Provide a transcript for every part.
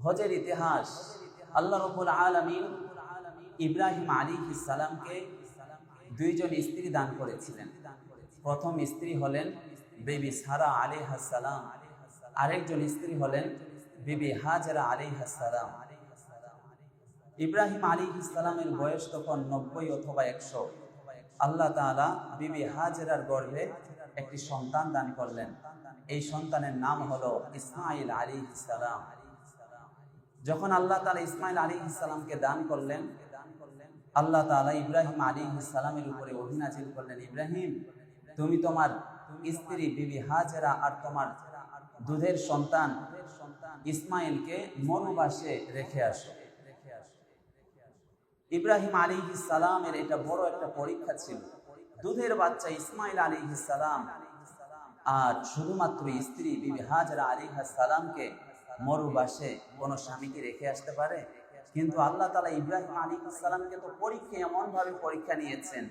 হজের ইতিহাস। আল্লাহ রাব্বুল আলামিন ইব্রাহিম আলাইহিস সালামকে দুইজন স্ত্রী দান করেছিলেন। প্রথম স্ত্রী হলেন বিবি সারা আলাইহাস সালাম, আরেকজন স্ত্রী হলেন বিবি হাজরা আলাইহাস সালাম। ইব্রাহিম আলাইহিস সালামের বয়স তখন 90 অথবা 100। আল্লাহ তাআলা বিবি হাজরার গর্ভে একটি সন্তান দান করলেন। এই সন্তানের নাম হলো ইসমাঈল আলাইহিস সালাম। যখন আল্লাহ তাআলা ইসমাঈল আলাইহিস সালামকে দান করলেন, আল্লাহ তাআলা ইব্রাহিম আলাইহিস সালামের উপরে ওহী নাযিল করলেন, ইব্রাহিম, তুমি তোমার স্ত্রী বিবি হাজরা আর তোমার দুধের সন্তান ইসমাঈলকে মরুবাসে রেখে আসো। ইব্রাহিম আলাইহিস সালামের এটা বড় একটা পরীক্ষা ছিল। দুধের বাচ্চা ইসমাঈল আলাইহিস সালাম আর শুধুমাত্র স্ত্রী বিবি হাজরা আলাইহিস সালামকে মরুবাসে কোন স্বামীকে রেখে আসতে পারে? কিন্তু আল্লাহ তাআলা ইব্রাহিম আলাইহিস সালামকে তো পরীক্ষায় এমন ভাবে পরীক্ষা নিয়েছেন,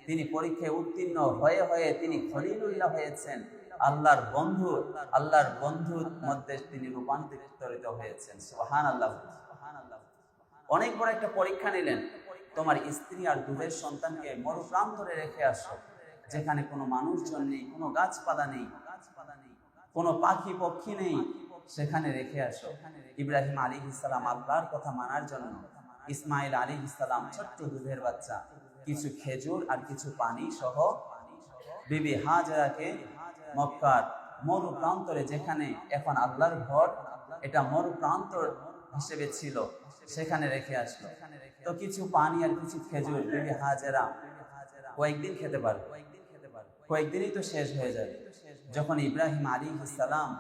তিনি পরীক্ষায় উত্তীর্ণ হয়ে হয়ে তিনি খলিলুল্লাহ হয়েছেন, আল্লাহর বন্ধুর মধ্যে তিনি রূপান্তরিত হয়েছেন। সুবহানাল্লাহ। অনেক বড় একটা পরীক্ষা নিলেন, তোমার স্ত্রী আর দুধের সন্তানকে মরুপ্রান্তরে রেখে আসো, যেখানে কোনো মানুষজন নেই, কোনো গাছপালা নেই, কোনো পাখি পক্ষী নেই, সেখানে রেখে আসো। ইব্রাহিম আলাইহিস সালাম আল্লাহর কথা মানার জন্য ইসমাঈল আলাইহিস সালাম ছোট্ট দুধের বাচ্চা কিছু খেজুর আর কিছু পানি সহ বিবি হাজরাকে মক্কার মরুপ্রান্তরে, যেখানে এখন আল্লাহর ঘর, এটা মরুপ্রান্তর হিসেবে ছিল, সেখানে রেখে আসলো। তো কিছু পানি আর কিছু খেজুর বিবি হাজরা কয়েকদিন খেতে পারবে, কয়েকদিনই তো শেষ হয়ে যাবে। যখন ইব্রাহিম আলাইহিস সালাম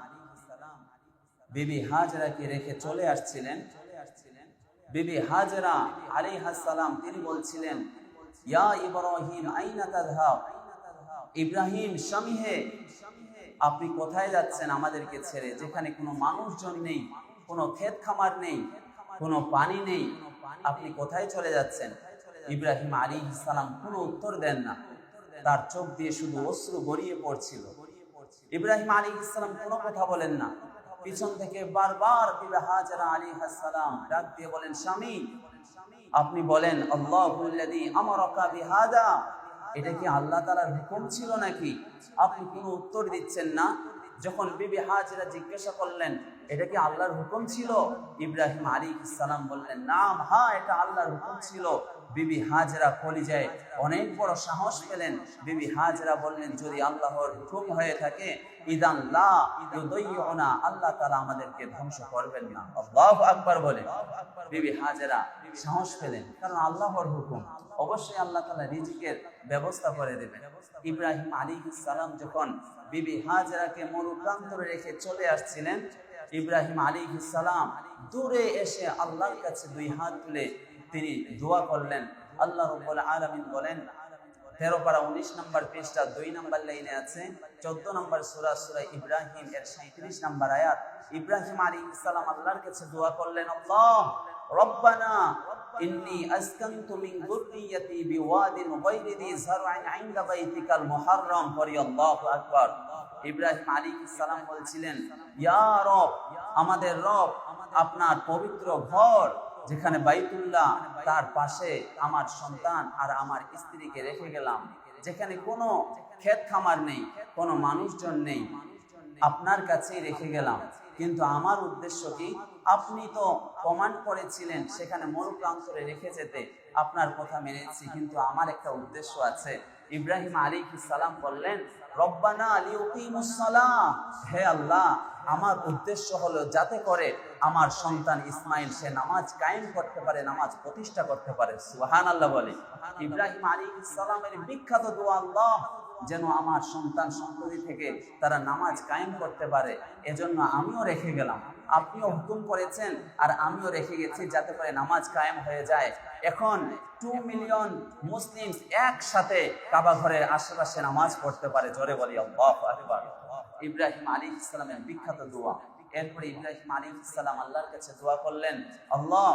বিবি হাজরাকে রেখে চলে আসছিলেন, বিবি হাজরা আলাইহাস সালাম তিনি বলছিলেন, ইয়া ইব্রাহিম আইনা তাযহাব, ইব্রাহিম স্বামী হে, আপনি কোথায় যাচ্ছেন আমাদেরকে ছেড়ে, যেখানে কোনো মানুষজন নেই, কোনো ক্ষেত খামার নেই, কোনো পানি নেই, আপনি কোথায় চলে যাচ্ছেন? ইব্রাহিম আলাইহিস সালাম কোনো উত্তর দেন না, তার চোখ দিয়ে শুধু অশ্রু গড়িয়ে পড়ছিল। ইব্রাহিম আলাইহিস সালাম কোনো কথা বলেন না। পিছন থেকে বারবার বিবি হাজরা আলাইহাস সালাম ডাক দিয়ে বলেন, স্বামী, আপনি বলেন আল্লাহুল্লাযী আমারাকা বিহাদা, এটা কি আল্লাহ তাআলার হুকুম ছিল নাকি? আপনি কোনো উত্তর দিচ্ছেন না। যখন বিবি হাজরা জিজ্ঞাসা করলেন, এটা কি আল্লাহর হুকুম ছিল? ইব্রাহিম আলাইহিস সালাম বললেন, নাম, হ্যাঁ, এটা আল্লাহর হুকুম ছিল। বিবি হাজরা কলিজায় অনেক বড় সাহস পেলেন। বিবি হাজরা বললেন, যদি আল্লাহর হুকুম হয়ে থাকে, ইদান লা ইউদাইয়ুনা, আল্লাহ তাআলা আমাদেরকে ধ্বংস করবেন না। আল্লাহু আকবার বলে বিবি হাজরা সাহস পেলেন, কারণ আল্লাহর হুকুম, অবশ্যই আল্লাহ তাআলা রিজিকের ব্যবস্থা করে দেবেন। ইব্রাহিম আলাইহিস সালাম যখন বিবি হাজরাকে মরুপ্রান্তরে রেখে চলে আসছিলেন, ইব্রাহিম আলাইহিস সালাম দূরে এসে আল্লাহর কাছে দুই হাত তুলে তিনি দোয়া করলেন। আল্লাহ রাব্বুল আলামিন বলেন, 13 পারা 19 নম্বর পৃষ্ঠা 2 নম্বর লাইনে আছে, 14 নম্বর সূরা ইব্রাহিম এর 37 নম্বর আয়াত। ইব্রাহিম আলাইহিস সালাম আল্লাহর কাছে দোয়া করলেন, আল্লাহ রব্বানা ইন্নী আসকানতু মিন যুররিয়্যাতি বিওয়াদিন গায়রি যী যার'ইন 'ইনদা বাইতিকাল মুহাররম, পড়ি আল্লাহু আকবার। ইব্রাহিম আলাইহিস সালাম বলছিলেন, ইয়া রব, আমাদের রব, আপনার পবিত্র ঘর যেখানে বাইতুল্লাহ, তার পাশে আমার সন্তান আর আমার স্ত্রীকে রেখে গেলাম, যেখানে কোনো ক্ষেত খামার নেই, কোনো মানুষজন নেই, আপনার কাছেই রেখে গেলাম। কিন্তু আমার উদ্দেশ্য কি? আপনি তো কমান্ড করেছিলেন সেখানে মরুপ্রান্তরে রেখে যেতে, আপনার কথা মেনেছি, কিন্তু আমার একটা উদ্দেশ্য আছে। ইব্রাহিম আলাইহিস সালাম বললেন, রব্বানা লিউকিমুস সালাহ, হে আল্লাহ, আমার উদ্দেশ্য হলো যাতে করে আমার সন্তান ইসমাইল সে নামাজ কায়েম করতে পারে, নামাজ প্রতিষ্ঠা করতে পারে। সুবহানাল্লাহ বলে। ইব্রাহিম আলাইহিস সালামের বিখ্যাত দোয়া, আল্লাহ যেন আমার সন্তান সন্ততি থেকে তারা নামাজ কায়েম করতে পারে, এজন্য আমিও রেখে গেলাম। আপনিও হুকুম করেছেন আর আমিও রেখে গেছি যাতে করে নামাজ কায়েম হয়ে যায়। এখন 2 মিলিয়ন মুসলিম একসাথে কাবা ঘরের আশেপাশে নামাজ পড়তে পারে। জোরে বলি আল্লাহু আকবার। ইব্রাহিম আলাইহিস সালামের বিখ্যাত দোয়া। এরপরে ইব্রাহিম আলাইহিস সালাম আল্লাহর কাছে দোয়া করলেন, আল্লাহ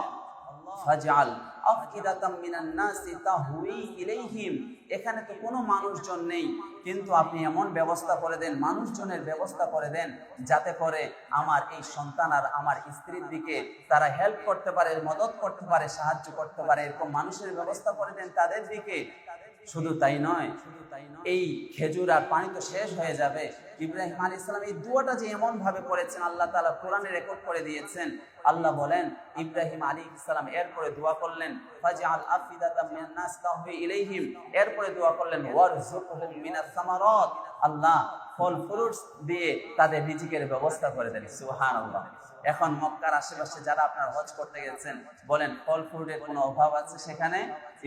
ফাজআল আফকিদাতাম মিনান নাসি তাহউই ইলাইহিম এখানে তো কোনো মানুষজন নেই, কিন্তু আপনি এমন ব্যবস্থা করে দেন, মানুষজনের ব্যবস্থা করে দেন, যাতে করে আমার এই সন্তান আর আমার স্ত্রীর দিকে তারা হেল্প করতে পারে, মদত করতে পারে, সাহায্য করতে পারে, এরকম মানুষের ব্যবস্থা করে দেন তাদের দিকে। শুধু তাই নয়, এই খেজুর আর পানি তো শেষ হয়ে যাবে। ইব্রাহিম আলাইহিস সালাম এই দুয়াটা যে এমন ভাবে করেছেন, আল্লাহ তাআলা কোরআনে রেকর্ড করে দিয়েছেন। আল্লাহ বলেন, ইব্রাহিম আলাইহিস সালাম এরপরে দোয়া করলেন, ফাজআল আফিদাতাম মিনান নাস তাহবি ইলাইহিম, এরপরে দোয়া করলেন ওয়ারযুকহুম মিনাস সামারাত, আল্লাহ ফল ফ্রুটস দিয়ে তাদের রিজিকের ব্যবস্থা করে দেন। সুবহানাল্লাহ। এখন মক্কার আশেপাশে যারা আপনার হজ করতে গেছেন, বলেন ফল ফ্রুটের কোনো অভাব আছে সেখানে?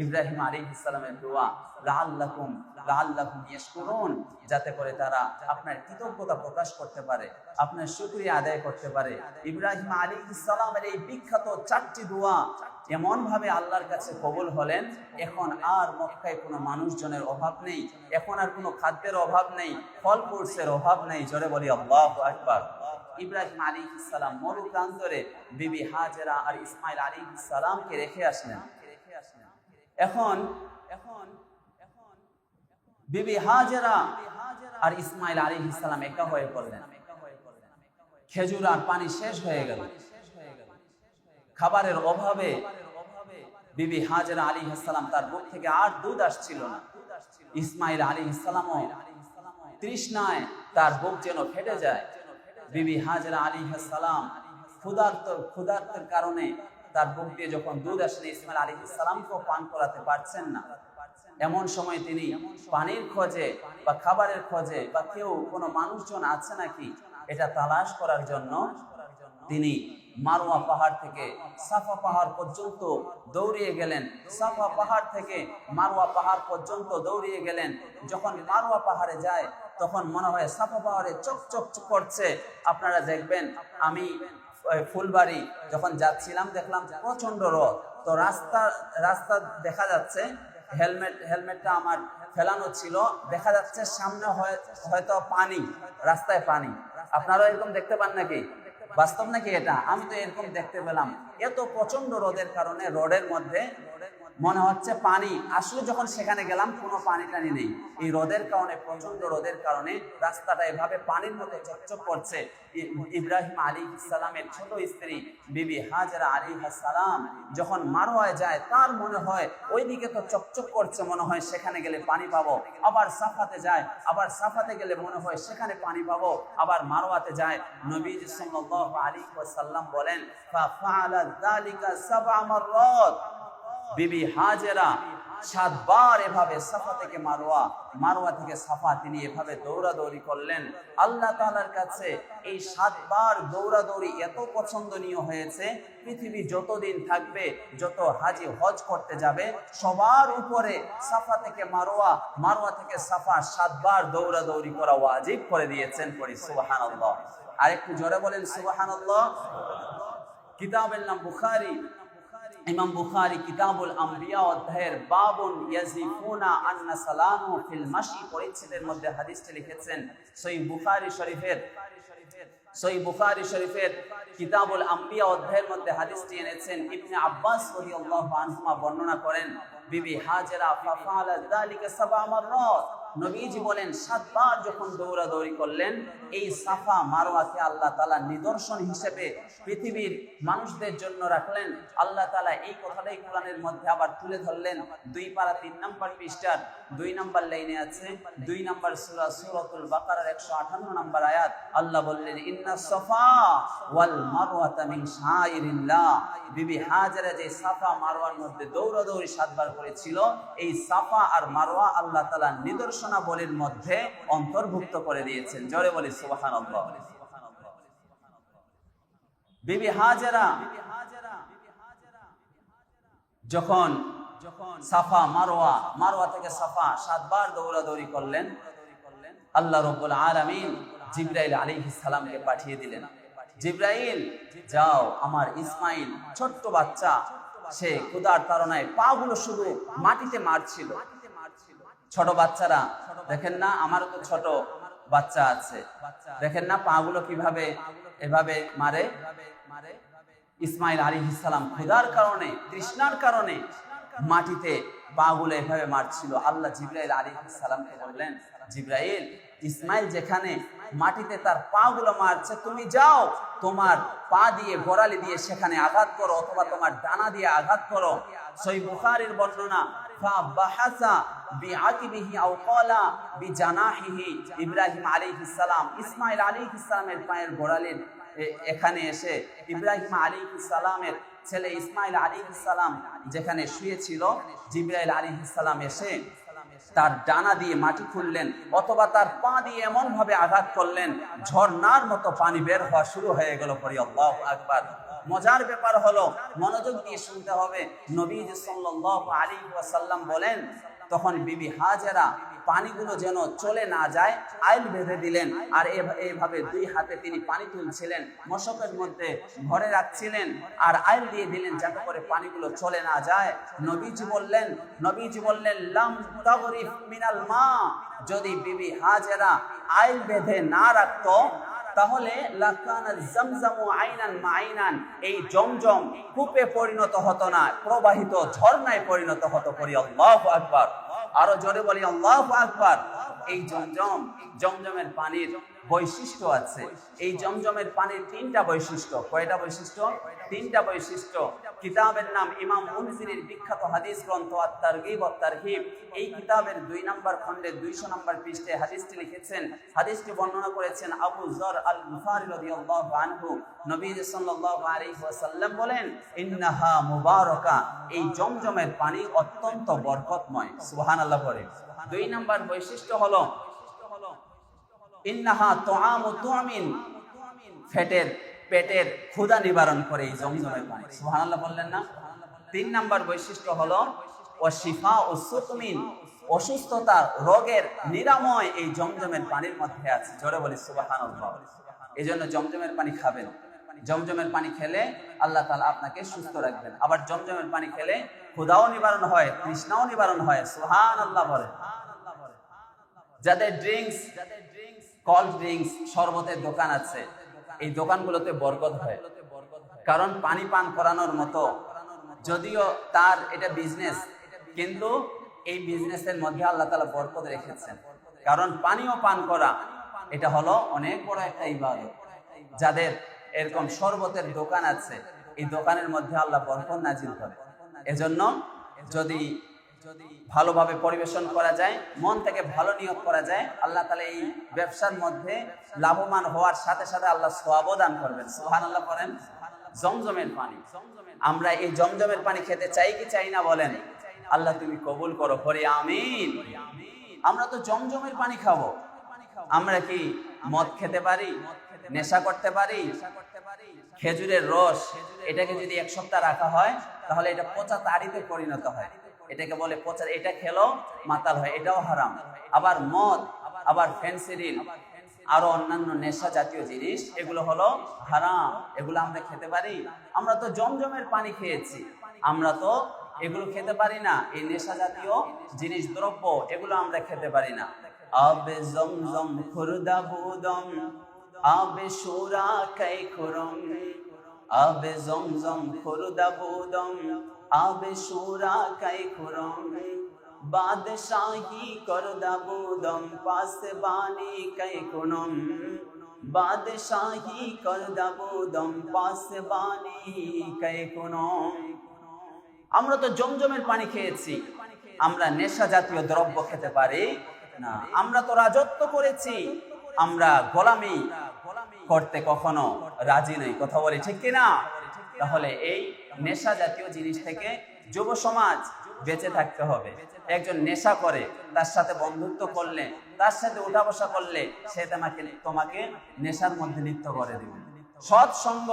ইব্রাহিম আলাইহিস সালামের দোয়া, লাআল্লাকুম ইয়াশকুরুন, যাতে করে তারা আপনার কৃতজ্ঞতা প্রকাশ করতে পারে, আপনার শুকরিয়া আদায় করতে পারে। ইব্রাহিম আলাইহিস সালামের এই বিখ্যাত 4টি দোয়া এমন ভাবে আল্লাহর কাছে কবুল হলেন, এখন আর মক্কায় কোনো মানুষজনের অভাব নেই, এখন আর কোনো খাদ্যের অভাব নেই, ফল ফ্রুটসের অভাব নেই। জোরে বলি আল্লাহু আকবার। ইব্রাহিম আলাইহিস সালাম মরুপ্রান্তরে বিবি হাজেরা আর ইসমাইল আলাইহিস সালামকে রেখে আসলেন। এখন বিবি হাজেরা আর ইসমাইল আলাইহিস সালাম একা হয়ে পড়লেন। খেজুর আর পানি শেষ হয়ে গেল। খাবারের অভাবে বিবি হাজেরা আলাইহিস সালাম তার বুক থেকে আর দুধ আসছিল না। ইসমাইল আলাইহিস সালামও তৃষ্ণায় তার বুক যেন ফেটে যায়। বিবি হাজেরা আলাইহিস সালাম ক্ষুধার্তের কারণে তার বুক দিয়ে যখন দুধ আসে, ইসমাইল আলাইহিস সালামকেও পান করাতে পারছেন না। এমন সময় তিনি পানির খোঁজে বা খাবারের খোঁজে বা কেউ কোনো মানুষজন আছে নাকি এটা তালাশ করার জন্য তিনি মারওয়া পাহাড় থেকে সাফা পাহাড় পর্যন্ত দৌড়িয়ে গেলেন। সাফা পাহাড় থেকে মারওয়া পাহাড় পর্যন্ত দৌড়িয়ে গেলেন। যখন মারওয়া পাহাড়ে যায় তখন মনে হয় সাফা পাহাড়ে চকচক করছে। আপনারা দেখবেন, আমি ফুলবাড়ি যখন যাচ্ছিলাম দেখলাম প্রচন্ড রোদ, তো রাস্তা দেখা যাচ্ছে, হেলমেটটা আমার ফেলানো ছিল, দেখা যাচ্ছে সামনে হয়তো পানি, রাস্তায় পানি। আপনারা এরকম দেখতে পান নাকি? বাস্তব নাকি এটা? আমি তো এরকম দেখতে পেলাম। এত প্রচন্ড রোদের কারণে রোডের মধ্যে মনে হচ্ছে পানি, আসলে যখন সেখানে গেলাম কোনো পানি টানি নেই। এই রোদের কারণে, প্রচন্ড রোদের কারণে রাস্তাটা এভাবে পানির মতো চকচক করছে। ইব্রাহিম আলাইহিস সালামের ছোট স্ত্রী বিবি হাজেরা আলাইহিস সালাম যখন মারওয়ায় যায়, তার মনে হয় ওইদিকে তো চকচক করছে, মনে হয় সেখানে গেলে পানি পাবো। আবার সাফাতে যায়, আবার সাফাতে গেলে মনে হয় সেখানে পানি পাবো। আবার মারওয়াতে যায়। নবীজি সাল্লাল্লাহু আলাইহি ওয়াসাল্লাম বলেন, ফাআলা যালিকা 7 মাররাত, বিবি হাজেরা 7 বার এভাবে সাফা থেকে মারওয়া, মারওয়া থেকে সাফা তিনি এভাবে দৌড়াদৌড়ি করলেন। আল্লাহ তাআলার কাছে এই 7 বার দৌড়াদৌড়ি এত পছন্দনীয় হয়েছে, পৃথিবী যতদিন থাকবে, যত হাজি হজ করতে যাবে, সবার উপরে সাফা থেকে মারওয়া, মারওয়া থেকে সাফা 7 বার দৌড়াদৌড়ি করা ওয়াজিব করে দিয়েছেন। পড়ি সুবহানাল্লাহ। আর একটু জোরে বলেন সুবহানাল্লাহ। কিতাবের নাম বুখারী। ইমাম বুখারী কিতাবুল আম্বিয়া অধ্যায়ের বাবুন ইয়াজিফুনা আন্না সালামু ফিল মাশি পরিচ্ছেদের মধ্যে হাদিসটি লিখেছেন। সহিহ বুখারী শরীফের কিতাবুল আম্বিয়া অধ্যায়ের মধ্যে হাদিসটি এনেছেন। ইবনে আব্বাস রাদিয়াল্লাহু আনহুমা বর্ণনা করেন, বিবি হাজেরা ফাফালা যালিকা 7 মাররাত, নবীজি বলেন 7 বার যখন দৌড়াদৌড়ি করলেন, এই সাফা মারওয়াকে আল্লাহ তাআলা নিদর্শন হিসেবে পৃথিবীর মানুষদের জন্য রাখলেন। আল্লাহ তাআলা এই কথাটাই কোরআনের মধ্যে আবার তুলে ধরলেন। 2 পারা 3 নম্বর পৃষ্ঠার 2 নম্বর লাইনে আছে, 2 নম্বর সূরাতুল বাকারার 158 নম্বর আয়াত। আল্লাহ বললেন, ইন্নাস সাফা ওয়াল মারওয়াতা মিন শাইরিল্লাহ। বিবি হাজেরা যে সাফা মারওয়ার মধ্যে দৌড়াদৌড়ি 7 বার করেছিল, এই সাফা আর মারওয়া আল্লাহ তাআলা নিদর্শনাবলীর মধ্যে অন্তর্ভুক্ত করে দিয়েছেন। জোরে বলি সুবহানাল্লাহ। বিবি হাজেরা যখন সাফা মারওয়া থেকে সাফা 7 বার দৌড়াদৌড়ি করলেন, আল্লাহ রাব্বুল আলামিন জিবরাইল আলাইহিস সালামকে পাঠিয়ে দিলেন। জিবরাইল, যাও, আমার ইসমাইল ছোট্ট বাচ্চা, সে ক্ষুধার তাড়নায় পাগুলো শুধু মাটিতে মারছিল। ছোট বাচ্চারা দেখেন না, আমারও তো ছোট বাচ্চা আছে, দেখেন না পাগুলো কিভাবে এভাবে মারে। ইসমাইল আলাইহিস সালাম ক্ষুধার কারণে, তৃষ্ণার কারণে মাটিতে পাগুলো এভাবে মারছিল। আল্লাহ জিবরাইল আলাইহিস সালামকে বললেন, জিবরাইল, ইসমাইল যেখানে মাটিতে তার পাগুলো মারছে, তুমি যাও তোমার পা দিয়ে গোড়ালি দিয়ে সেখানে আঘাত করো, অথবা তোমার ডানা দিয়ে আঘাত করো। সহিহ বুখারীর বর্ণনা, ফাবাহাসা বিআকিবিহি আও ক্বালা বিজানাহিহি, ইব্রাহিম আলাইহিস সালাম ইসমাইল আলাইহিস সালামের পায়ের গোড়ালির এখানে এসে ইব্রাহিম আলাইহিস সালামের ছেলে ইসমাইল আলাইহিস সালাম যেখানে শুয়েছিল, জিবরাইল আলাইহিস সালাম এসে তার ডানা দিয়ে মাটি খুললেন, অথবা তার পা দিয়ে এমন ভাবে আঘাত করলেন ঝর্ণার মতো পানি বের হওয়া শুরু হয়ে গেল। পরে আল্লাহু আকবার। মজার ব্যাপার হলো, মনোযোগ দিয়ে শুনতে হবে, নবীজি সাল্লাল্লাহু আলাইহি ওয়াসাল্লাম বলেন, তখন বিবি হাজেরা পানিগুলো যেন চলে না যায় আইল বেঁধে দিলেন, আর এইভাবে দুই হাতে তিনি পানি তুলছিলেন, মশকের মধ্যে ভরে রাখছিলেন, আর আইল দিয়ে দিলেন যাতে করে পানিগুলো চলে না যায়। নবীজি বললেন লাম তাগরিফ মিনাল মা, যদি বিবি হাজেরা আইল বেঁধে না রাখতো তাহলে লাকানা জামজামু আইনান মাইনান, এই জমজম কূপে পরিণত হতো না, প্রবাহিত ঝর্ণায় পরিণত হতো। পড়ি আল্লাহু আকবার। আরো জোরে বলি আল্লাহু আকবার। এই জমজমের পানির বৈশিষ্ট্য আছে। এই জমজমের পানির তিনটা বৈশিষ্ট্য। কয়টা বৈশিষ্ট্য? তিনটা বৈশিষ্ট্য। কিতাবের নাম ইমাম মুনজিরির বিখ্যাত হাদিস গ্রন্থ আত-তারগিব ওয়াত তারহিব। এই কিতাবের 2 নম্বর খণ্ডে 200 নম্বর পৃষ্ঠায় হাদিসটি লিখেছেন। হাদিসটি বর্ণনা করেছেন আবু যর আল-গুফারি রাদিয়াল্লাহু আনহু। নবী সাল্লাল্লাহু আলাইহি ওয়াসাল্লাম বলেন, ইন্নাহা মুবারাকা, এই জমজমের পানি অত্যন্ত বরকতময়। সুবহানাল্লাহ পড়ে। 2 নম্বর বৈশিষ্ট্য হলো ইন্নাহা তুআমু তুমিন, পেটের ক্ষুধা নিবারণ করে এই জমজমের পানি। সুবহানাল্লাহ বললেন না? 3 নম্বর বৈশিষ্ট্য হলো ওয়াশিফা ও সুকমিন, অসুস্থতা রোগের নিরাময় এই জমজমের পানির মধ্যে আছে। জোরে বলি সুবহানাল্লাহ। এজন্য জমজমের পানি খাবেন। জমজমের পানি খেলে আল্লাহ তাআলা আপনাকে সুস্থ রাখবেন। আবার জমজমের পানি খেলে ক্ষুধাও নিবারণ হয়, তৃষ্ণাও নিবারণ হয়। সুবহানাল্লাহ বলে। যাদের কোল্ড ড্রিঙ্কস, শরবতের দোকান আছে, এই দোকানগুলোতে বরকত হয়, কারণ পানি পান করানোর মতো, যদিও তার এটা বিজনেস, কিন্তু এই বিজনেসের মধ্যে আল্লাহ তাআলা বরকত রেখেছেন। কারণ পানিও পান করা এটা হলো অনেক বড় একটা ইবাদত। যাদের এরকম শরবতের দোকান আছে, এই দোকানের মধ্যে আল্লাহ বরকত নাজিল করে। এজন্য যদি ভালোভাবে পরিবেশন করা যায়, মন থেকে ভালো নিয়ত করা যায়, আল্লাহ তাআলা এই ব্যবসার মধ্যে লাভবান হওয়ার সাথে সাথে আল্লাহ সওয়াবও দান করবেন। সুবহানাল্লাহ করেন। জমজমের পানি, আমরা এই জমজমের পানি খেতে চাই কি চাই না বলেন? আল্লাহ তুমি কবুল করো, পড়ি আমিন। আমরা তো জমজমের পানি খাবো। আমরা কি মদ খেতে পারি? নেশা করতে পারি? খেজুরের রস, এটাকে যদি 1 সপ্তাহ রাখা হয় তাহলে এটা পচা তাড়িতে পরিণত হয়। এটাকে বলে পচা, এটা খেলো মাতাল হয়, এটাও হারাম। আবার মদ, আবার ফেন্সিডিল, আরো অন্যান্য নেশা জাতীয় জিনিস, এগুলো হলো হারাম। এগুলো আমরা খেতে পারি? আমরা তো জমজমের পানি খেয়েছি, আমরা তো এগুলো খেতে পারি না। এই নেশা জাতীয় জিনিস, দ্রব্য, এগুলো আমরা খেতে পারি না। আবে জমজম খুরদা বুদম, আবে শুরা কাই খুরম, আবে জমজম খুরদা বুদম, আবে শুরা কাই খুরম, বাদশাহী করদা বুদম, পাসবানি কাই কুনম, বাদশাহী করদা বুদম, পাসবানি কাই কুনম। আমরা তো জমজমের পানি খেয়েছি, আমরা নেশা জাতীয় দ্রব্য খেতে পারি না। আমরা তো রাজত্ব করেছি, আমরা গোলামি করতে কখনো রাজি নই। কথা বলি ঠিক কিনা? তাহলে এই নেশা জাতীয় জিনিস থেকে যুব সমাজ বেঁচে থাকতে হবে। একজন নেশা করে, তার সাথে বন্ধুত্ব করলে, তার সাথে উঠা বসা করলে, সে তোমাকে নেশার মধ্যে লিপ্ত করে দিবে। সৎসঙ্গ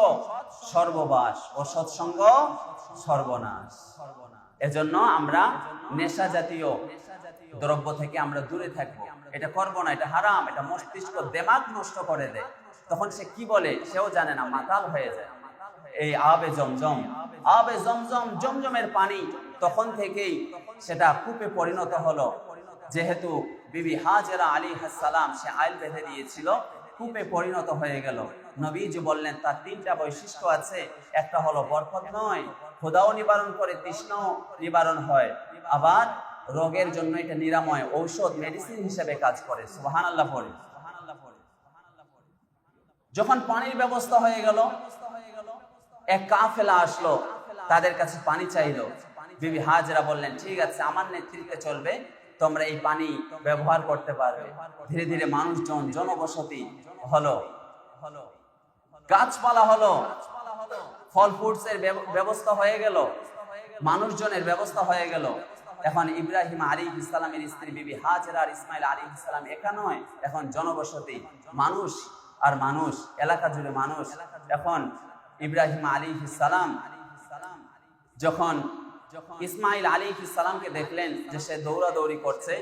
সর্ববাস, অসৎসঙ্গ সর্বনাশ। এজন্য আমরা নেশা জাতীয় দ্রব্য থেকে আমরা দূরে থাকবো। এটা করবো না, এটা হারাম। এটা মস্তিষ্ক, দেমাগ নষ্ট করে দেয়। তখন সে কি বলে সেও জানে না, মাতাল হয়ে যায়। এই আবে জমজম, আবে জমজম, জমজমের পানি তখন থেকেই সেটা কূপে পরিণত হলো। যেহেতু বিবি হাজেরা আলাইহিস সালাম সে আইল বেঁধে দিয়েছিল, কূপে পরিণত হয়ে গেল। নবীজি বললেন তার তিনটা বৈশিষ্ট্য আছে, একটা হলো বরকত নয়, ক্ষুধাও নিবারণ করে, তৃষ্ণাও নিবারণ হয়, আবার রোগের জন্য এটা নিরাময় ঔষধ মেডিসিন হিসেবে কাজ করে। সুবহানাল্লাহ পড়ে। যখন পানির ব্যবস্থা হয়ে গেল, এক কাফেলা আসলো, তাদের কাছে পানি চাইলো। বিবি হাজরা বললেন ঠিক আছে, আমার নেতৃত্বে চলবে, তোমরা এই পানি ব্যবহার করতে পারবে। ধীরে ধীরে মানুষজন, জনবসতি হলো, গাছপালা হলো, ফল ফ্রুটস এর ব্যবস্থা হয়ে গেল, মানুষজনের ব্যবস্থা হয়ে গেল। এখন ইব্রাহিম আলাইহিস সালামের স্ত্রী বিবি হাজরা আর ইসমাইল আলাইহিস সালাম একা নয়, এখন জনবসতি, মানুষ আর মানুষ, এলাকা জুড়ে মানুষ। এখন ইব্রাহিম আলাইহিস সালাম যখন ইসমাইল আলাইহিস সালামকে দেখলেন যে সে দৌড়াদৌড়ি করছে,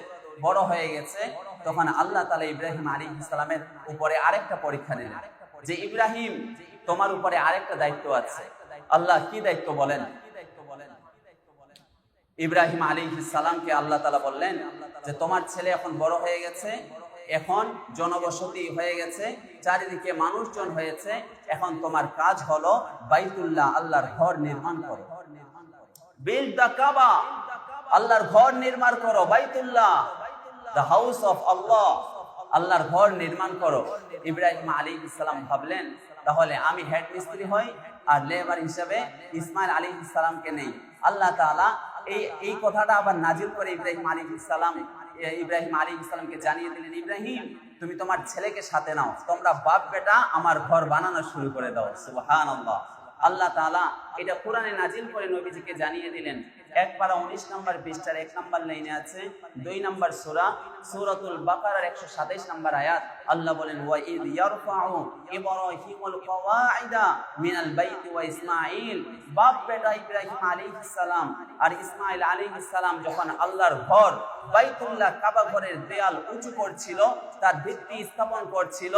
বড় হয়ে গেছে, তখন আল্লাহ তাআলা ইব্রাহিম আলাইহিস সালামের উপরে আরেকটা পরীক্ষা নিলেন যে ইব্রাহিম, তোমার উপরে আরেকটা দায়িত্ব আছে। আল্লাহ কি দায়িত্ব বলেন? ইব্রাহিম আলাইহিস সালামকে আল্লাহ তাআলা বললেন যে তোমার ছেলে এখন বড় হয়ে গেছে, এখন জনবসতি হয়ে গেছে, চারিদিকে মানুষজন হয়েছে, এখন তোমার কাজ হলো বাইতুল্লাহ, আল্লাহর ঘর নির্মাণ করো। বিল্ড দ্য কাবা, আল্লাহর ঘর নির্মাণ করো, বাইতুল্লাহ, দ্য হাউস অফ আল্লাহ, আল্লাহর ঘর নির্মাণ করো। ইব্রাহিম আলাইহিস সালাম ভাবলেন তাহলে আমি হেড মিস্ত্রি হই আর লেবার হিসেবে ইসমাইল আলাইহিস সালামকে নেই। আল্লাহ তাআলা এই কথাটা আবার নাজিল করে ইব্রাহিম আলাইহিস সালামকে জানিয়ে দিলেন, ইব্রাহিম তুমি তোমার ছেলেকে সাথে নাও, তোমরা বাপ বেটা আমার ঘর বানানো শুরু করে দাও। সুবহানাল্লাহ। আল্লাহ তাআলা এটা কোরআনে নাজিল করে নবীজিকে জানিয়ে দিলেন। এক পারা 19 নম্বর পৃষ্ঠার 1 নম্বর লাইনে আছে, 2 নম্বর সূরা, সূরাতুল বাকারার 127 নম্বর আয়াত। আল্লাহ বলেন ওয়া ইয ইয়ারফাউ ইব্রাহিমুল কওয়াইদা মিনাল বাইতি ওয়া ইসমাঈল, বাপ বেটা ইব্রাহিম আলাইহিস সালাম আর ইসমাঈল আলাইহিস সালাম যখন আল্লাহর ঘর বাইতুল্লাহ, কাবা ঘরের দেয়াল উঁচু করছিল, তার ভিত্তি স্থাপন করছিল,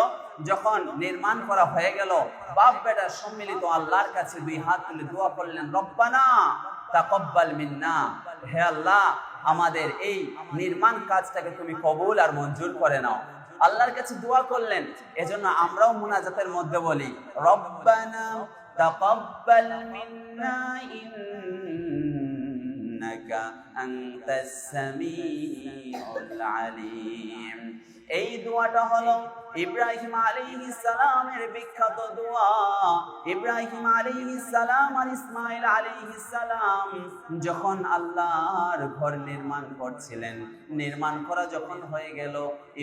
যখন নির্মাণ করা হয়ে গেল, বাপ বেটা সম্মিলিত আল্লাহর কাছে দুই হাত তুলে দোয়া করলেন, রব্বানা তাকাব্বাল মিন্না, হে আল্লাহ আমাদের এই নির্মাণ কাজটাকে তুমি কবুল আর মঞ্জুর করে নাও। আল্লাহর কাছে দোয়া করলেন। এজন্য আমরাও মুনাজাতের মধ্যে বলি, রব্বানা তাকাব্বাল মিন্না ইন্নাকা আনতাস সামিউল আলিম। এই দোয়াটা হলো ইব্রাহিম আলাইহিস সালামের বিখ্যাত দোয়া। ইব্রাহিম আলাইহিস সালাম আর ইসমাঈল আলাইহিস সালাম যখন আল্লাহর ঘর নির্মাণ করছিলেন, নির্মাণ করা যখন হয়ে গেল,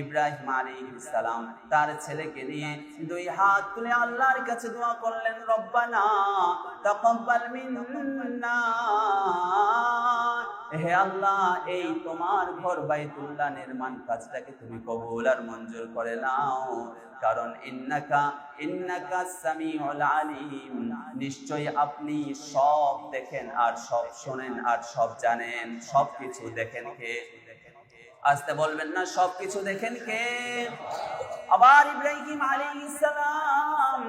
ইব্রাহিম আলাইহিস সালাম তার ছেলেকে নিয়ে দুই হাত তুলে আল্লাহর কাছে দোয়া করলেন, রব্বানা তাকাব্বাল মিন্না, হে আল্লাহ এই তোমার ঘর বাইতুল্লাহ নির্মাণ কাজটাকে তুমি কবুল আর মঞ্জুর করে নাও, কারণ ইন্নাকা সামিউল আলিম, নিশ্চয়ই আপনি সব দেখেন আর সব শোনেন আর সব জানেন। সবকিছু দেখেন কে? আসতে বলবেন না, সবকিছু দেখেন কে? আবার ইব্রাহিম আলাইহিস সালাম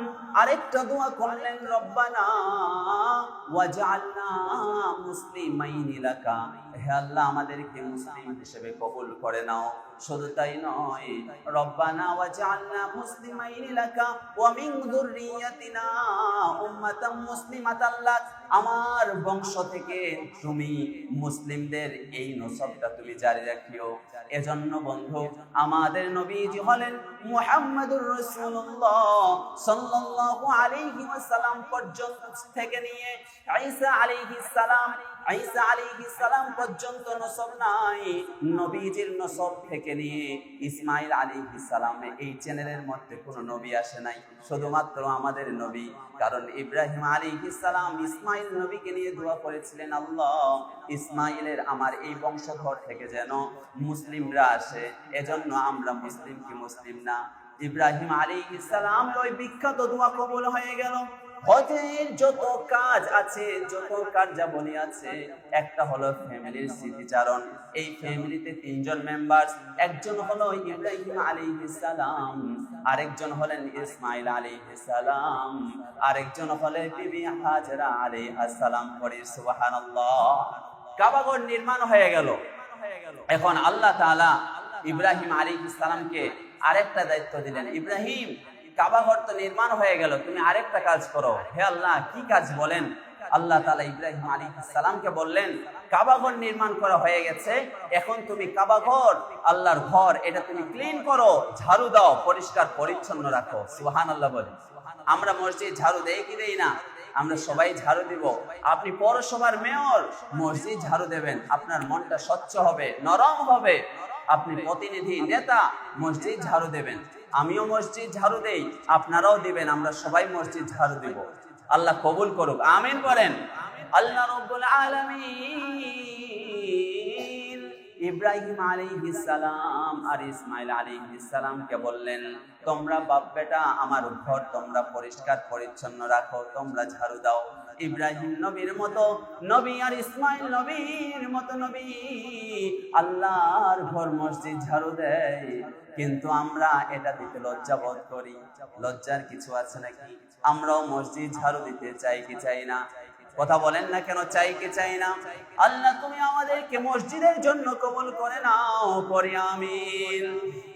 আরেকটা দোয়া করলেন, রব্বানা ওয়াজআলনা মুসলিমাইনি লাকা, হে আল্লাহ আমাদেরকে মুসলিম হিসেবে কবুল করে নাও। শুধু তাই নয়, রব্বানা ওয়াজআলনা মুসলিমাইনি লাকা ওয়া মিন যুররিয়াতিনা উম্মাতাম মুসলিমাতান লাক, আমার বংশ থেকে তুমি মুসলিমদের এই নসবটা তুমি জারি রাখিও। এজন্য বন্ধু, আমাদের নবীজি হলেন মুহাম্মদুর রাসূলুল্লাহ সাল্লাল্লাহু আলাইহি ওয়াসাল্লাম পর্যন্ত থেকে নিয়ে ঈসা আলাইহিস সালাম পর্যন্ত নসব নাই। নবীজির নসব থেকে নিয়ে ইসমাঈল আলাইহিস সালাম, এই চ্যানেলের মধ্যে কোনো নবী আসে নাই, শুধুমাত্র আমাদের নবী। কারণ ইব্রাহিম আলাইহিস সালাম ইসমাঈল নবীকে নিয়ে দোয়া করেছিলেন, আল্লাহ ইসমাঈলের আমার এই বংশধর থেকে যেন মুসলিমরা আসে, এজন্য আমরা মুসলিম কি মুসলিম না। ইব্রাহিম আলাইহিস সালামের ওই বিখ্যাত দোয়া কবুল হয়ে গেল। হজের যত কাজ আছে, যত কার্যাবলী আছে, একটা হলো ফ্যামিলির স্মৃতিচারণ। এই ফ্যামিলিতে 3 জন মেম্বার, একজন হলো ইব্রাহিম আলাইহিস সালাম, আরেকজন হলেন ইসমাঈল আলাইহিস সালাম, আরেকজন হলেন বিবি হাজরা আলাইহাস সালাম। পড়ি সুবহানাল্লাহ। কাবাঘর নির্মাণ হয়ে গেল। এখন আল্লাহ তাআলা ইব্রাহিম আলাইহিস সালামকে আরেকটা দায়িত্ব দিলেন, ইব্রাহিম কাবা ঘর তো নির্মাণ হয়ে গেল, তুমি আরেকটা কাজ করো। হে আল্লাহ, কি কাজ বলেন? আল্লাহ তাআলা ইব্রাহিম আলাইহিস সালামকে বললেন, কাবা ঘর নির্মাণ করা হয়ে গেছে, এখন তুমি কাবা ঘর, আল্লাহর ঘর, এটা তুমি ক্লিন করো, ঝাড়ু দাও, পরিষ্কার পরিচ্ছন্ন রাখো। সুবহানাল্লাহ বলে। আমরা মসজিদ ঝাড়ু দেই কি দেই না? আমরা সবাই ঝাড়ু দিব। আপনি পৌরসভার মেয়র, মসজিদ ঝাড়ু দেবেন, আপনার মনটা স্বচ্ছ হবে, নরম হবে। আপনি প্রতিনিধি, নেতা, মসজিদ ঝাড়ু দেবেন। আমিও মসজিদ ঝাড়ু দেই, আপনারাও দিবেন, আমরা সবাই মসজিদ ঝাড়ু দিব। আল্লাহ কবুল করুক, আমিন বলেন। আল্লাহ রাব্বুল আলামিন ইব্রাহিম আলাইহিস সালাম আর ইসমাইল আলাইহিস সালামকে বললেন, তোমরা বাপ বেটা আমার ঘর তোমরা পরিষ্কার পরিচ্ছন্ন রাখো, তোমরা ঝাড়ু দাও। ইব্রাহিম নবীর মতো নবী আর ইসমাইল নবীর মতো নবী আল্লাহর ঘর মসজিদ ঝাড়ু দেয়, কিন্তু আমরা এটা দিতে লজ্জা বোধ করি। লজ্জার কিছু আছে নাকি? আমরাও মসজিদ ঝাড়ু দিতে চাই কি চাই না? কথা বলেন না কেন, চাই কি চাই না? আল্লাহ তুমি আমাদেরকে মসজিদের জন্য কবুল করে নাও, পড়ি আমিন।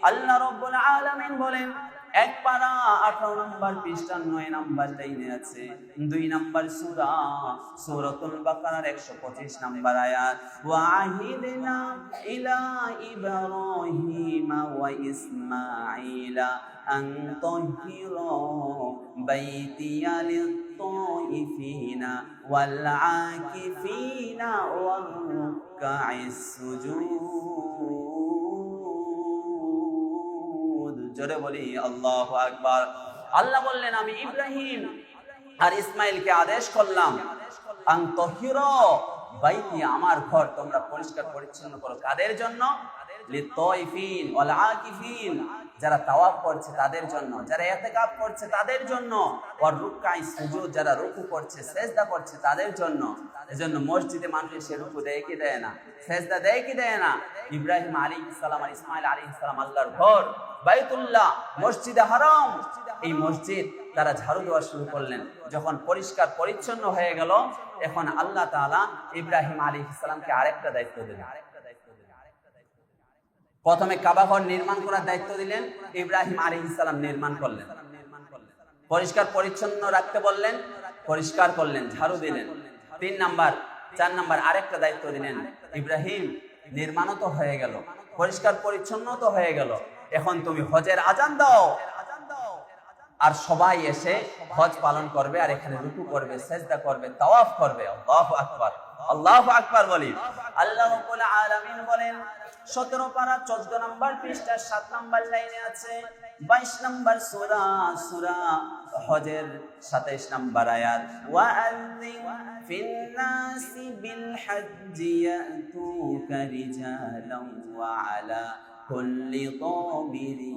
আল্লাহ রাব্বুল আলামিন বলেন, এক পারা 18 নম্বর পৃষ্ঠা 9 নম্বর লাইনে আছে, 2 নম্বর সূরা সূরাতুল বাকারার 125 নম্বর আয়াত, ওয়া আহিদনা ইলা ইব্রাহিম ওয়া ইসমাঈলা আন তাহিরা বাইতিয়া লিত-তাইফিনা ওয়াল আকিফিনা ওয়ার রুকআইস সুজুদ। জোরে বলি আল্লাহু আকবার। আল্লাহ বললেন, আমি ইব্রাহিম আর ইসমাইলকে আদেশ করলাম, আন তাহিরা বাইতি, আমার ঘর তোমরা পরিষ্কার পরিচ্ছন্ন করো। কাদের জন্য? লিত-তাইফিন ওয়াল আকিফিন, যারা তাওয়াফ করছে তাদের জন্য, যারা ইতিকাফ করছে তাদের জন্য, ওয়ার রুকআইস সুজুদ, যারা রুকু করছে সিজদা করছে তাদের জন্য। এজন্য মসজিদে মানুষ সে রুকু দেয় কি দেয় না? সিজদা দেয় কি দেয় না? ইব্রাহিম আলাইহিস সালাম আর ইসমাইল আলাইহিস সালাম আল্লাহর ঘর বাইতুল্লাহ, মসজিদে হারাম, এই মসজিদ তারা ঝাড়ু দেওয়া শুরু করলেন। যখন পরিষ্কার পরিচ্ছন্ন হয়ে গেল, এখন আল্লাহ তাআলা ইব্রাহিম আলাইহিস সালামকে আরেকটা দায়িত্ব দিলেন। প্রথমে কাবা ঘর নির্মাণ করার দায়িত্ব দিলেন, ইব্রাহিম আলাইহিস সালাম নির্মাণ করলেন। পরিষ্কার পরিচ্ছন্ন রাখতে বললেন, পরিষ্কার করলেন, ঝাড়ু দিলেন। 3 নাম্বার 4 নাম্বার আরেকটা দায়িত্ব দিলেন, ইব্রাহিম নির্মাণও তো হয়ে গেল, পরিষ্কার পরিচ্ছন্ন তো হয়ে গেল, এখন তুমি হজের আজান দাও, আর সবাই এসে হজ পালন করবে, আর এখানে রুকু করবে, সিজদা করবে, তাওয়াফ করবে। আল্লাহু আকবার, আল্লাহু আকবার বলি। আল্লাহ রাব্বুল আলামিন বলেন, 17 পারা 14 নম্বর পৃষ্ঠা 7 নম্বর লাইনে আছে, 22 নম্বর সূরা সূরা হজের 27 নম্বর আয়াত, ওয়া আযিন ফিন নাসি বিল হজ্জি ইয়াতুকা রিজালান ওয়া আলা কুল্লি তাবিরি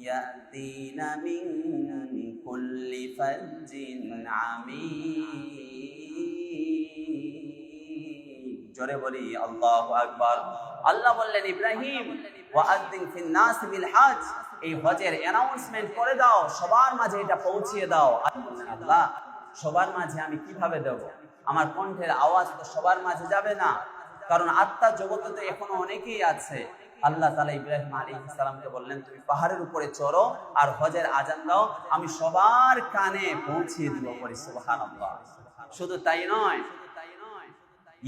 ইয়াতিনা মিন কুল্লি ফাজ্জিন আমিন। জোরে বলি আল্লাহু আকবার। আল্লাহ বললেন, ইব্রাহিম ওয়াআযিন ফিন নাস বিল হজ, এই হজের অ্যানাউন্সমেন্ট করে দাও, সবার মাঝে এটা পৌঁছিয়ে দাও। আল্লাহ, সবার মাঝে আমি কিভাবে দেব? আমার কণ্ঠের আওয়াজ তো সবার মাঝে যাবে না, কারণ আত্মার জগতে তো এখনো অনেকেই আছে। আল্লাহ তাআলা ইব্রাহিম আলাইহিস সালামকে বললেন, তুমি পাহাড়ের উপরে চড়ো আর হজের আজান দাও, আমি সবার কানে পৌঁছিয়ে দেব। পড়ি সুবহানাল্লাহ। শুধু তাই নয়,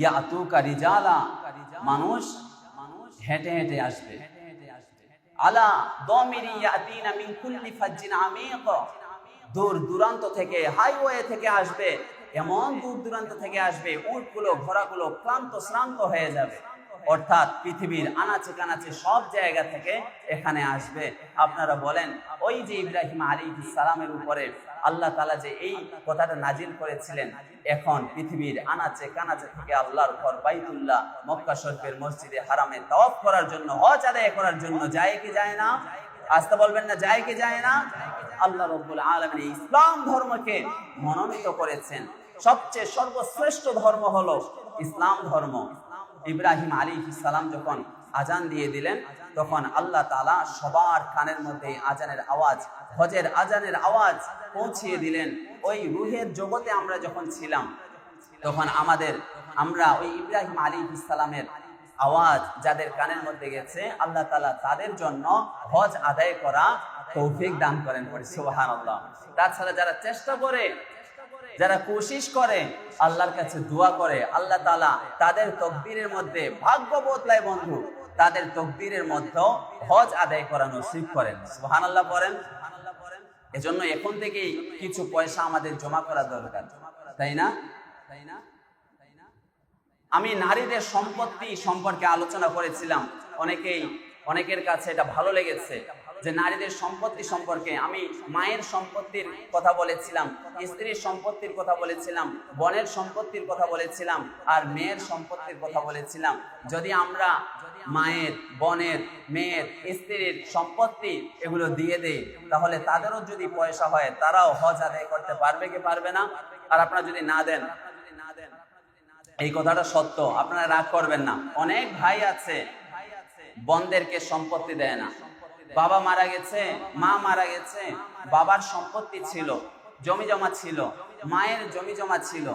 ইয়াতুকা রিজালা, মানুষ হেঁটে হেঁটে আসবে, আলা দামিরি ইয়াতিনা মিন কুল্লি ফাজ্জিন আমিক, দূর দূরান্ত থেকে, হাইওয়ে থেকে আসবে, এমন দূর দূরান্ত থেকে আসবে, উটগুলো ঘোড়াগুলো ক্লান্ত শ্রান্ত হয়ে যাবে। অর্থাৎ পৃথিবীর আনাচে কানাচে সব জায়গা থেকে এখানে আসবে। আপনারা বলেন, ওই যে ইব্রাহিম আলাইহিস সালামের উপরে আল্লাহ তাআলা যে এই কথাটা নাজিল করেছিলেন, এখন পৃথিবীর আনাচে কানাচে থেকে আল্লাহর ঘর বাইতুল্লাহ মক্কা শরীফের মসজিদে হারামে তাওয়াফ করার জন্য, হজ আদায় করার জন্য যায় কি যায় না? আসতে বলবেন না, যায় কি যায় না? আল্লাহ রাব্বুল আলামিন ইসলাম ধর্মকে মনোনীত করেছেন। সবচেয়ে সর্বশ্রেষ্ঠ ধর্ম হলো ইসলাম ধর্ম। ইব্রাহিম আলাইহিস সালাম যখন আজান দিয়ে দিলেন, তখন আল্লাহ তাআলা সবার কানের মধ্যে আজানের আওয়াজ, হজের আজানের আওয়াজ পৌঁছিয়ে দিলেন। ওই রুহের জগতে আমরা যখন ছিলাম, তখন আমরা ওই ইব্রাহিম আলাইহিস সালামের আওয়াজ যাদের কানের মধ্যে গেছে, আল্লাহ তাআলা তাদের জন্য হজ আদায় করা তৌফিক দান করেন, সুবহানাল্লাহ। তাছাড়া যারা চেষ্টা করে, যারা কোশিশ করে, আল্লাহর কাছে দোয়া করে, আল্লাহ তাআলা তাদের তকদিরের মধ্যে ভাগ্য বদলায় বন্ধু, তাদের তকদিরের মধ্যে হজ আদায় করা নসিব করেন, সুবহানাল্লাহ পড়েন। এজন্য এখন থেকেই কিছু পয়সা আমাদের জমা করা দরকার, তাই না? আমি নারীদের সম্পত্তি সম্পর্কে আলোচনা করেছিলাম, অনেকের কাছে এটা ভালো লেগেছে যে নারীদের সম্পত্তি সম্পর্কে আমি মায়ের সম্পত্তির কথা বলেছিলাম, স্ত্রীর সম্পত্তির কথা বলেছিলাম, বোনের সম্পত্তির কথা বলেছিলাম, আর মেয়ের সম্পত্তির কথা বলেছিলাম। যদি আমরা মায়ের, বোনের, মেয়ের, স্ত্রীর সম্পত্তি এগুলো দিয়ে দেই, তাহলে তাদেরও যদি পয়সা হয় তারাও হজ আদায় করতে পারবে কি পারবে না? আর আপনারা যদি না দেন, এই কথাটা সত্য, আপনারা রাগ করবেন না। অনেক ভাই আছে বোনদেরকে সম্পত্তি দেয় না। বাবা মারা গেছে, মা মারা গেছে, বাবার সম্পত্তি ছিল, জমি জমা ছিল, মায়ের জমি জমা ছিল,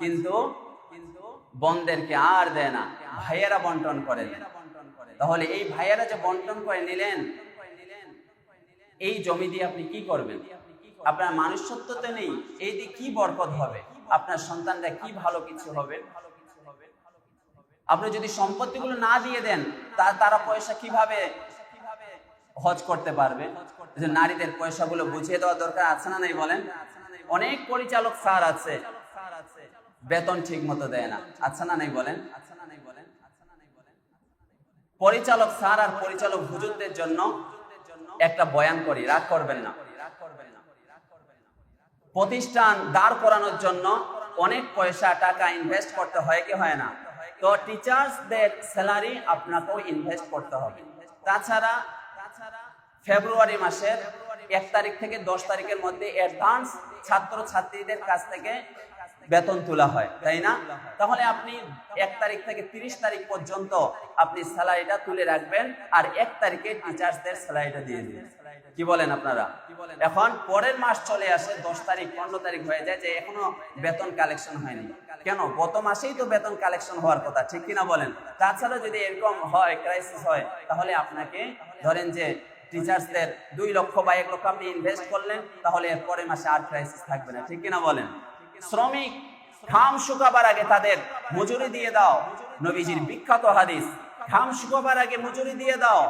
কিন্তু বোনদেরকে আর দেয় না, ভাইয়েরা বন্টন করে নেন। তাহলে এই ভাইয়েরা যে বন্টন করে নিলেন, এই জমি দিয়ে আপনি কি করবেন? আপনার মানুষত্ব তো নেই, এই দিয়ে কি বরকত হবে? আপনার সন্তানরা কি ভালো কিছু হবে? আপনি যদি সম্পত্তিগুলো না দিয়ে দেন, তারা পয়সা কিভাবে হজ করতে পারবে? যে নারীদের পয়সাগুলো বুঝিয়ে দেওয়া দরকার, আছে না নাই বলেন? অনেক পরিচালক স্যার আছে বেতন ঠিক মতো দেয় না, আছে না নাই বলেন? পরিচালক স্যার আর পরিচালক হুজুরদের জন্য একটা বয়ান করি, রাগ করবেন না। প্রতিষ্ঠান দাঁড় করানোর জন্য অনেক পয়সা টাকা ইনভেস্ট করতে হয় কি হয় না? তো টিচার্সদের স্যালারি আপনাকেও ইনভেস্ট করতে হবে। তাছাড়া ফেব্রুয়ারি মাসের 1 তারিখ থেকে 10 তারিখের মধ্যে অ্যাডভান্স ছাত্র ছাত্রীদের কাছ থেকে বেতন তোলা হয়, তাই না? তাহলে আপনি 1 তারিখ থেকে 30 তারিখ পর্যন্ত আপনি স্যালারিটা তুলে রাখবেন, আর 1 তারিখে টিচার্সদের স্যালারিটা দিয়ে দিবেন। কি বলেন আপনারা? এখন পরের মাস চলে আসে, 10 তারিখ 15 তারিখ হয়ে যায় যে এখনো বেতন কালেকশন হয়নি। কেন? গত মাসেই তো বেতন কালেকশন হওয়ার কথা, ঠিক কিনা বলেন? তাছাড়া যদি এরকম হয়, ক্রাইসিস হয়, তাহলে আপনাকে ধরেন যে টিচার্সদের 2 লক্ষ বা 1 লক্ষ আপনি ইনভেস্ট করলেন, তাহলে এর পরের মাসে আর ক্রাইসিস থাকবে না, ঠিক কিনা বলেন? শ্রমিক ঘাম শুকাবার আগে তাদের মজুরি দিয়ে দাও, নবীজির বিখ্যাত হাদিস, ঘাম শুকাবার আগে মজুরি দিয়ে দাও।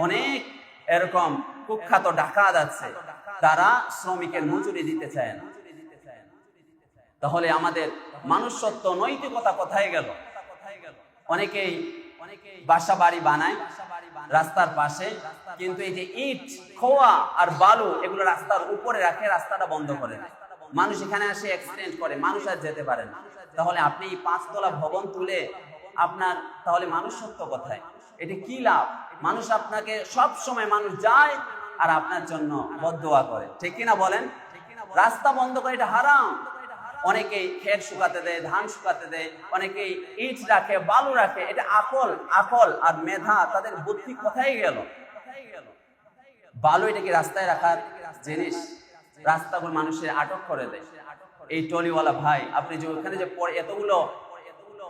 অনেক এরকম কুখ্যাত ডাকাত আছে, তারা শ্রমিকের মজুরি দিতে চায় না। তাহলে আমাদের মানুষত্ব, নৈতিকতা কোথায় গেল? অনেকেই বাসা বাড়ি বানায় রাস্তার পাশে, কিন্তু এই যে ইট, খোয়া আর বালু এগুলো রাস্তার উপরে রাখে, রাস্তাটা বন্ধ করে দেয়। মানুষ এখানে আসে অ্যাক্সিডেন্ট করে, মানুষ আর যেতে পারে না। তাহলে আপনি 5 তলা ভবন তুলে আপনার, তাহলে মানুষত্ব কোথায়? এটা কি লাভ? মানুষ আপনাকে সব সময়, মানুষ যায় আর আপনার জন্য বদদোয়া করে, ঠিক কিনা বলেন? রাস্তা বন্ধ করে, এটা হারাম। অনেকেই ক্ষেত শুকাতে দেয়, ধান শুকাতে দেয়, অনেকেই ইট রাখে, বালু রাখে। এটা আকল আর মেধা, তাদের বুদ্ধি কোথায় গেল? বালু এটা কি রাস্তায় রাখার জিনিস? রাস্তাগুলো মানুষের আটক করে দেয়। এই টলিওয়ালা ভাই, আপনি যে ওখানে যে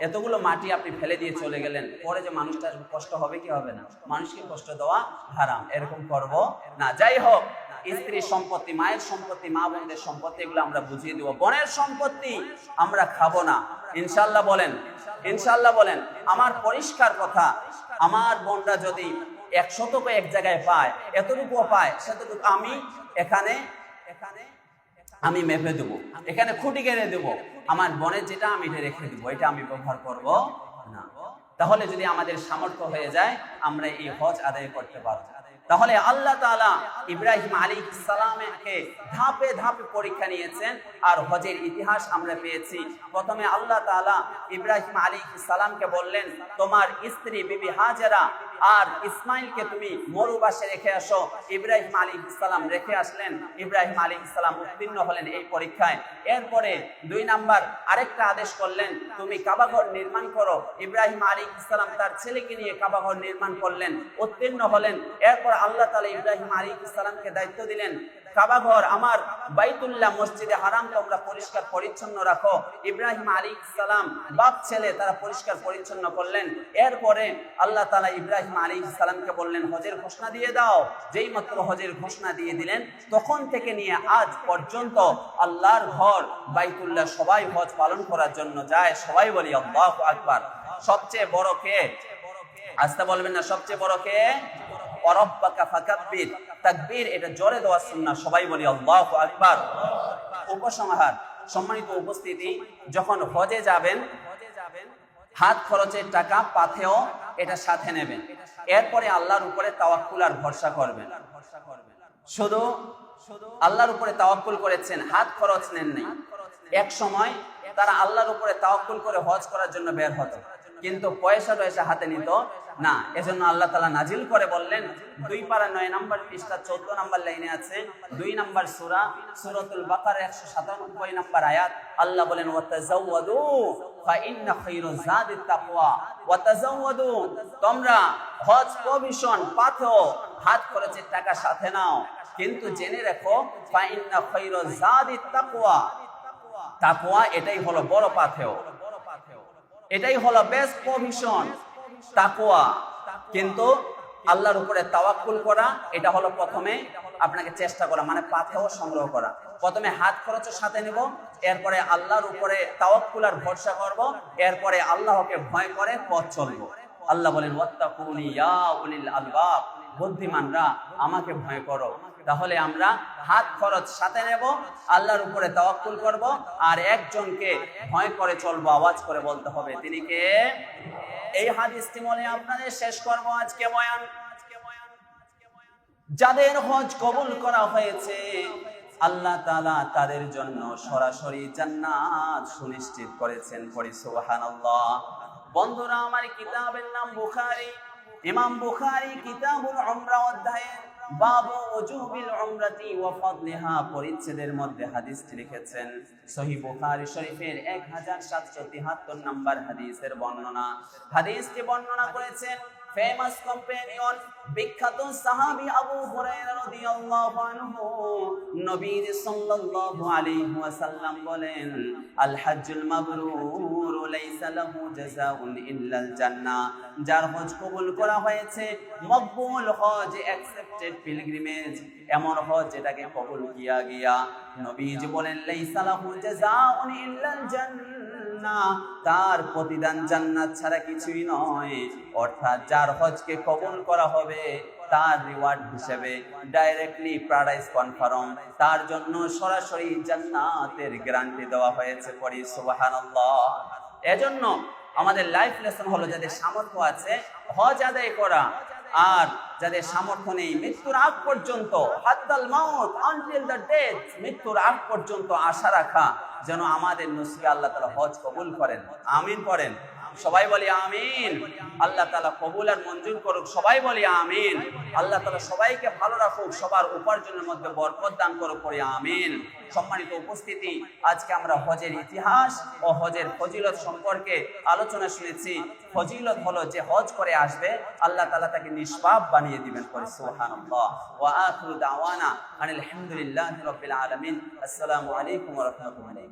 এতগুলো মাটি আপনি ফেলে দিয়ে চলে গেলেন, পরে যে মানুষটার কষ্ট হবে কি হবে না? মানুষকে কষ্ট দেওয়া হারাম, এরকম করব না। যাই হোক, স্ত্রীর সম্পত্তি, মায়ের সম্পত্তি, মা বোনদের সম্পত্তি, এগুলো আমরা বুঝিয়ে দেবো। বোনের সম্পত্তি আমরা খাবো না, ইনশাল্লাহ বলেন, ইনশাল্লাহ বলেন। আমার পরিষ্কার কথা, আমার বোনরা যদি 100 এক জায়গায় পায়, এতটুকুও পায়, সেতটুকু আমি মেপে দেবো, এখানে খুঁটি গেড়ে দেবো। আমার বোনের যেটা আমি এটা রেখে দেবো, এটা আমি ব্যবহার করব না। তাহলে যদি আমাদের সামর্থ্য হয়ে যায়, আমরা এই হজ আদায় করতে পারবো। তাহলে আল্লাহ তাআলা ইব্রাহিম আলাইহিস সালামকে ধাপে ধাপে পরীক্ষা নিয়েছেন, আর হজের ইতিহাস আমরা পেয়েছি। প্রথমে আল্লাহ তাআলা ইব্রাহিম আলাইহিস সালামকে বললেন, তোমার স্ত্রী বিবি হাজেরা আর ইসমাইলকে তুমি মরুবাসে রেখে আসো। ইব্রাহিম আলাইহিস সালাম রেখে আসলেন। ইব্রাহিম আলাইহিস সালাম উত্তীর্ণ হলেন এই পরীক্ষায়। এরপরে 2 নাম্বার আরেকটা আদেশ করলেন, তুমি কাবাঘর নির্মাণ করো। ইব্রাহিম আলাইহিস সালাম তার ছেলেকে নিয়ে কাবাঘর নির্মাণ করলেন, উত্তীর্ণ হলেন। এরপর আল্লাহ তাআলা ইব্রাহিম আলাইহিস সালামকে দায়িত্ব দিলেন, কাবা ঘর, আমার বাইতুল্লাহ মসজিদে হারাম তোমরা পরিষ্কার পরিচ্ছন্ন রাখো। ইব্রাহিম আলাইহিস সালাম বাপ ছেলে তারা পরিষ্কার পরিচ্ছন্ন করলেন। এরপরে আল্লাহ তাআলা ইব্রাহিম আলাইহিস সালামকে বললেন হজের ঘোষণা দিয়ে দাও। যেই মাত্র হজের ঘোষণা দিয়ে দিলেন, তখন থেকে নিয়ে আজ পর্যন্ত আল্লাহর ঘর বাইতুল্লাহ সবাই হজ পালন করার জন্য যায়। সবাই বলি আল্লাহু আকবার। সবচেয়ে বড় কে? আস্তে বলবেন না, সবচেয়ে বড় কে? ওয়ারাব্বাকা ফাকাব্বির, তাকবীর, এটা জোরে দেওয়া সুন্নাহ। সবাই বলি আল্লাহু আকবার। উপসংহার, সম্মানিত উপস্থিতি, যখন হজে যাবেন হাত খরচের টাকা পাথেও এটা সাথে নেবেন। এরপরে আল্লাহর উপরে তাওয়াক্কুল আর ভরসা করবেন। শুধু আল্লাহর উপরে তাওয়াক্কুল করেছেন, হাত খরচ নেন নাই। এক সময় তারা আল্লাহর উপরে তাওয়াক্কুল করে হজ করার জন্য বের হতো, কিন্তু পয়সা হাতে নিত না। এজন্য আল্লাহ তাআলা নাজিল করে বললেন, 2 পারা 9 নম্বর পৃষ্ঠা 14 নম্বর লাইনে আছে, 2 নম্বর সূরা সূরাতুল বাকারা 197 নম্বর আয়াত। আল্লাহ বলেন ওয়াতাজাওয়াদু ফাইন্না খায়রুজ যাদিত তাকওয়া। ওয়াতাজাওয়াদু, তোমরা হজ প্রভিশন পাথো হাত খরচের টাকা সাথে নাও, কিন্তু জেনে রাখো ফাইন্না খায়রুজ যাদিত তাকওয়া। তাকওয়া এটাই হলো বড় পাথেও, এটাই হলো বেস্ট প্রভিশন, তাকওয়া। কিন্তু আল্লাহর উপরে তাওয়াক্কুল করা, এটা হলো প্রথমে আপনাকে চেষ্টা করা, মানে পাথেও সংগ্রহ করা। প্রথমে হাত খরচের সাথে নেব, এরপরে আল্লাহর উপরে তাওয়াক্কুল আর ভরসা করব, এরপরে আল্লাহকে ভয় করে পথ চলবো। আল্লাহ বলেন ওয়াত্তাকুনি ইয়া উলিল আলবাব, বুদ্ধিমানরা আমাকে ভয় করো। তাহলে আমরা হাত খরচ সাথে নেব, আল্লাহর উপরে তাওয়াক্কুল করব, আর একজনকে ভয় করে চলবো, আওয়াজ করে বলতে হবে তিনি কে। এই হাদিসটি বলে আপনাদের শেষ করব আজকে বয়ান। যাদের হজ কবুল করা হয়েছে আল্লাহ তাআলা তাদের জন্য সরাসরি জান্নাত সুনিশ্চিত করেছেন। পড়ি সুবহানাল্লাহ। বন্ধুরা, আমার কিতাবের নাম বুখারী। ইমাম বুখারী কিতাবুল উমরা অধ্যায়ে বাবু ওজুবিল উমরাতি ওয়া ফাদলিহা পরিচ্ছেদের মধ্যে হাদিসটি লিখেছেন। সহিহ বুখারী শরীফের 1773 নম্বর হাদিসের বর্ণনা। হাদিসটি বর্ণনা করেছেন ফেমাস কম্পেনিয়ন, বিখ্যাত সাহাবী আবু হুরায়রা রাদিয়াল্লাহু আনহু। নবী সাল্লাল্লাহু আলাইহি ওয়াসাল্লাম বলেন, আল হাজ্জুল মাবরুর লাইসা লাহু জাযাউন ইল্লাল জান্নাহ। যার হজ কবুল করা হয়েছে, মকবুল হজ, অ্যাকসেপ্টেড পিলগ্রিমেজ, এমন হজ যেটাকে কবুল কিয়া গিয়া। নবীজি বলেন লাইসা লাহু জাযাউন ইল্লাল জান্নাহ, তার প্রতিদান জান্নাত ছাড়া কিছুই নয়। অর্থাৎ যার হজকে কবুল করা হবে তার রিওয়ার্ড হিসেবে ডাইরেক্টলি প্যারাডাইস কনফার্ম, তার জন্য সরাসরি জান্নাতের গ্যারান্টি দেওয়া হয়েছে। পড়ি সুবহানাল্লাহ। এজন্য আমাদের লাইফ লেসন হলো, যাদের সামর্থ্য আছে হজ আদায় করা, আর যাদের সামর্থ্য নেই মৃত্যুর আগ পর্যন্ত, হাত্তাল মাউত, আনটিল দ্য ডেথ, মৃত্যুর আগ পর্যন্ত আশা রাখা যেন আমাদের নসিবে আল্লাহ তাআলা হজ কবুল করেন। আমিন পড়েন। সবাই বলি আমিন। আল্লাহ তাআলা কবুল আর মঞ্জুর করুক। সবাই বলি আমিন। আল্লাহ তাআলা সবাইকে ভালো রাখুক, সবার উপার্জনের মধ্যে বরকত দান করুক। পড়ি আমিন। সম্মানিত উপস্থিতি, আজকে আমরা হজের ইতিহাস ও হজের ফজিলত সম্পর্কে আলোচনা শুনেছি। ফজিলত হলো যে হজ করে আসবে আল্লাহ তাআলা তাকে নিষ্পাপ বানিয়ে দিবেন। পড়ি সুবহানাল্লাহ। ওয়া আখিরু দাওয়ানা আনিল হামদুলিল্লাহি রাব্বিল আলামিন। আসসালামু আলাইকুম ওয়া রাহমাতুল্লাহি।